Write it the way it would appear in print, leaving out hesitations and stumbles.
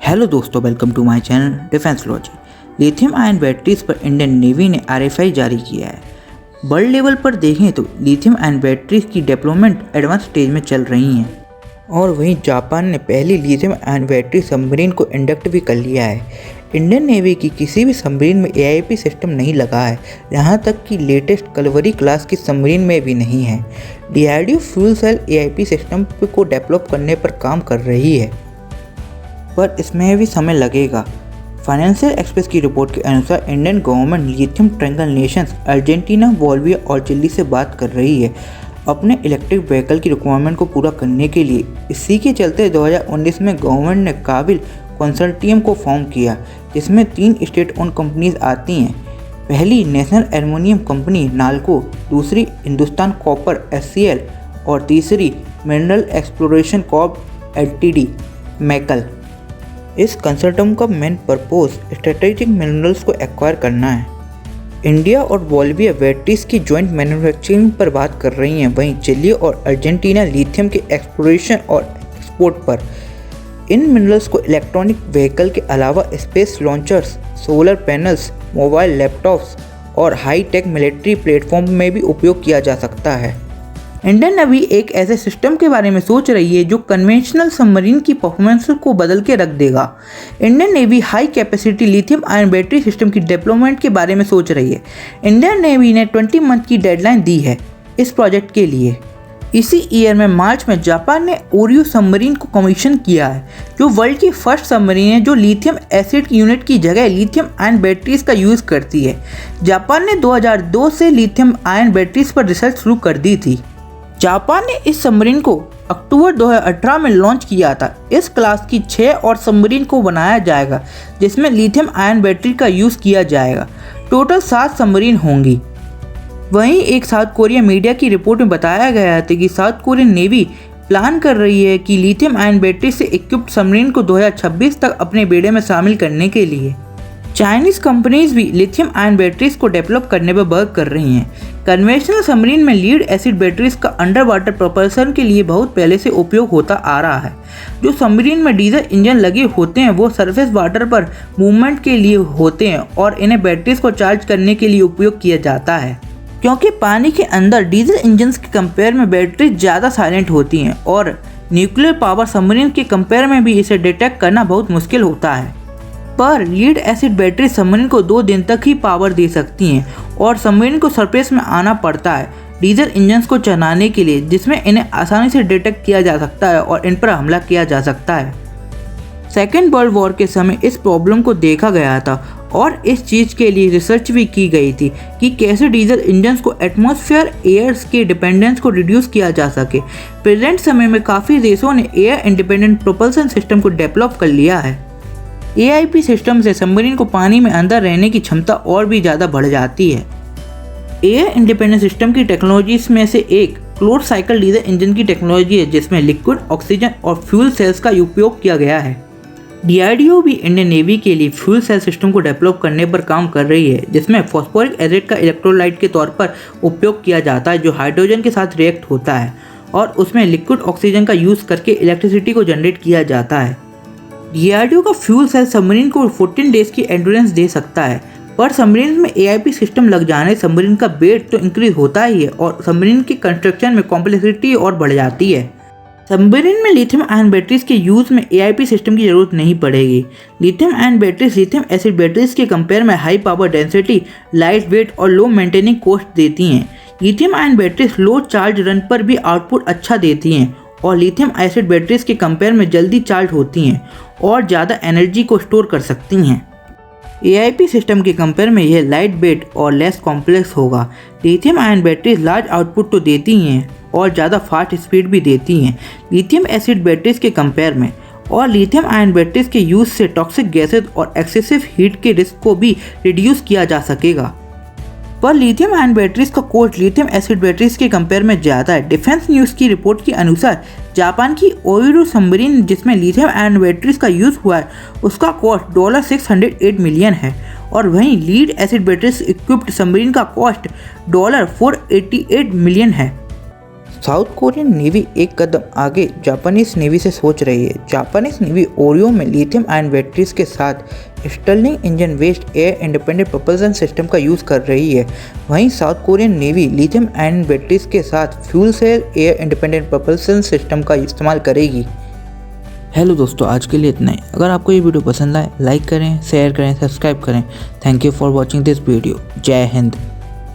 Hello दोस्तों, welcome to my channel defence logy. Lithium ion batteries पर Indian navy ने RFI जारी किया है। वर्ल्ड लेवल पर देखें तो लिथियम आयन बैटरीज की डेवलपमेंट एडवांस स्टेज में चल रही हैं और वहीं जापान ने पहली लिथियम आयन बैटरी सबमरीन को इंडक्ट भी कर लिया है। इंडियन नेवी की किसी भी सबमरीन में एआईपी सिस्टम नहीं लगा है, यहाँ तक कि लेटेस्ट कलवरी क्लास की सबमरीन में भी नहीं है। DRDO fuel cell AIP system को डेवलप करने पर काम कर रही है, पर इसमें भी समय लगेगा। फाइनेंशियल एक्सप्रेस की रिपोर्ट के अनुसार Indian government lithium triangle Nations Argentina, Bolivia और चिली से बात कर रही है अपने इलेक्ट्रिक व्हीकल की रिक्वायरमेंट को पूरा करने के लिए। इसी के चलते 2019 में गवर्नमेंट ने काबिल कंसोर्टियम को फॉर्म किया, जिसमें 3 स्टेट ओन कंपनीज आती हैं। पहली नेशनल एल्युमिनियम कंपनी नाल्को, दूसरी हिंदुस्तान कॉपर SCL और तीसरी mineral exploration Corp LTD Maikal. इस कंसोर्टियम का मेन पर्पस स्ट्रेटेजिक मिनरल्स को एक्वायर करना है। इंडिया और बोलिविया बैटरीज की जॉइंट मैन्युफैक्चरिंग पर बात कर रही हैं, वहीं चिली और अर्जेंटीना लिथियम के एक्सप्लोरेशन और एक्सपोर्ट पर। इन मिनरल्स को इलेक्ट्रॉनिक व्हीकल के अलावा space launchers, solar panels, mobile laptops और हाई टेक मिलिट्री प्लेटफॉर्म में भी उपयोग किया जा सकता है। इंडियन नेवी एक ऐसे सिस्टम के बारे में सोच रही है जो कन्वेंशनल सबमरीन की परफॉर्मेंस को बदल के रख देगा। Indian navy high capacity lithium ion battery system की डेवलपमेंट के बारे में सोच रही है। इंडियन नेवी ने 20 मंथ की डेडलाइन दी है इस प्रोजेक्ट के लिए। इसी ईयर में मार्च में जापान ने ओरियो सबमरीन को कमीशन किया है, जो वर्ल्ड की फर्स्ट सबमरीन है जो लिथियम एसिड यूनिट की जगह लिथियम आयन बैटरीज का यूज़ करती है। जापान ने 2002 से लिथियम आयन बैटरीज पर रिसर्च शुरू कर दी थी। जापान ने इस सबमरीन को अक्टूबर 2018 में लॉन्च किया था। इस क्लास की 6 और सबमरीन को बनाया जाएगा, जिसमें लिथियम आयन बैटरी का यूज़ किया जाएगा। टोटल 7 सबमरीन होंगी। वहीं एक साउथ कोरिया मीडिया की रिपोर्ट में बताया गया था कि साउथ कोरियन नेवी प्लान कर रही है कि लिथियम आयन बैटरी से इक्विप्ड सबमरीन को 2026 तक अपने बेड़े में शामिल करने के लिए। चाइनीज़ कंपनीज भी लिथियम आयन बैटरीज को डेवलप करने पर वर्क कर रही हैं। कन्वेंशनल सबमरीन में लीड एसिड बैटरीज का अंडर वाटर प्रोपल्सन के लिए बहुत पहले से उपयोग होता आ रहा है। जो सबमरीन में डीजल इंजन लगे होते हैं वो सरफेस वाटर पर मूवमेंट के लिए होते हैं और इन्हें बैटरीज को चार्ज करने के लिए उपयोग किया जाता है। क्योंकि पानी के अंदर डीजल इंजन के कंपेयर में बैटरी ज़्यादा साइलेंट होती हैं और न्यूक्लियर पावर सबमरीन के कंपेयर में भी इसे डिटेक्ट करना बहुत मुश्किल होता है। पर लीड एसिड बैटरी सबमरीन को 2 दिन तक ही पावर दे सकती हैं और सबमरीन को सरफेस में आना पड़ता है डीजल इंजन्स को चलाने के लिए, जिसमें इन्हें आसानी से डिटेक्ट किया जा सकता है और इन पर हमला किया जा सकता है। सेकेंड वर्ल्ड वॉर के समय इस प्रॉब्लम को देखा गया था और इस चीज़ के लिए रिसर्च भी की गई थी कि कैसे डीजल इंजन्स को एटमॉस्फेयर एयर्स के डिपेंडेंस को रिड्यूस किया जा सके। प्रेजेंट समय में काफ़ी देशों ने एयर इंडिपेंडेंट प्रोपल्सन सिस्टम को डेवलप कर लिया है। एआईपी सिस्टम से सबमरीन को पानी में अंदर रहने की क्षमता और भी ज़्यादा बढ़ जाती है। एयर इंडिपेंडेंट सिस्टम की टेक्नोलॉजीज में से एक क्लोज्ड साइकिल डीजल इंजन की टेक्नोलॉजी है, जिसमें लिक्विड ऑक्सीजन और फ्यूल सेल्स का उपयोग किया गया है। डीआरडीओ भी इंडियन नेवी के लिए फ्यूल सेल सिस्टम को डेवलप करने पर काम कर रही है, जिसमें फॉस्फोरिक एसिड का इलेक्ट्रोलाइट के तौर पर उपयोग किया जाता है, जो हाइड्रोजन के साथ रिएक्ट होता है और उसमें लिक्विड ऑक्सीजन का यूज़ करके इलेक्ट्रिसिटी को जनरेट किया जाता है। डीआरडीओ का फ्यूल सेल सबमरीन को 14 डेज की एंड्योरेंस दे सकता है, पर सबमरीन में एआईपी सिस्टम लग जाने सबमरीन का वेट तो इंक्रीज होता ही है और सबमरीन के कंस्ट्रक्शन में कॉम्प्लेक्सिटी और बढ़ जाती है। सबमरीन में लिथियम आयन बैटरीज के यूज़ में एआईपी सिस्टम की जरूरत नहीं पड़ेगी। Lithium ion batteries lithium acid batteries के कंपेयर में high power density, light weight और लो मेंटेनिंग कॉस्ट देती हैं। लिथियम आयन बैटरीज लो चार्ज रन पर भी आउटपुट अच्छा देती हैं और लिथियम एसिड बैटरीज के कंपेयर में जल्दी चार्ज होती हैं और ज़्यादा एनर्जी को स्टोर कर सकती हैं। एआईपी सिस्टम के कंपेयर में यह लाइट वेट और लेस कॉम्प्लेक्स होगा। Lithium ion batteries large output तो देती हैं और ज़्यादा फास्ट स्पीड भी देती हैं लिथियम एसिड बैटरीज के कंपेयर में, और लिथियम आयन बैटरीज के यूज़ से टॉक्सिक गैसेज और एक्सेसिव हीट के रिस्क को भी रिड्यूस किया जा सकेगा। पर लिथियम आयन बैटरीज का कॉस्ट लिथियम एसिड बैटरीज के कंपेयर में ज़्यादा है। डिफेंस न्यूज़ की रिपोर्ट के अनुसार जापान की ओयोरू सबमरीन जिसमें लिथियम आयन बैटरीज का यूज़ हुआ है, उसका कॉस्ट $608 मिलियन है और वहीं lead acid batteries equipped submarine का कॉस्ट $488 मिलियन है। साउथ कोरियन नेवी एक कदम आगे जापानीज नेवी से सोच रही है। जापानीज नेवी ओरियो में लिथियम आयन बैटरीज के साथ Stirling engine based air independent propulsion system का यूज़ कर रही है। वहीं South Korean navy lithium ion batteries के साथ fuel cell air independent propulsion system का इस्तेमाल करेगी। हेलो दोस्तों, आज के लिए इतना ही। अगर आपको ये वीडियो पसंद आए लाइक करें, शेयर करें, सब्सक्राइब करें। Thank you for watching this video. जय हिंद।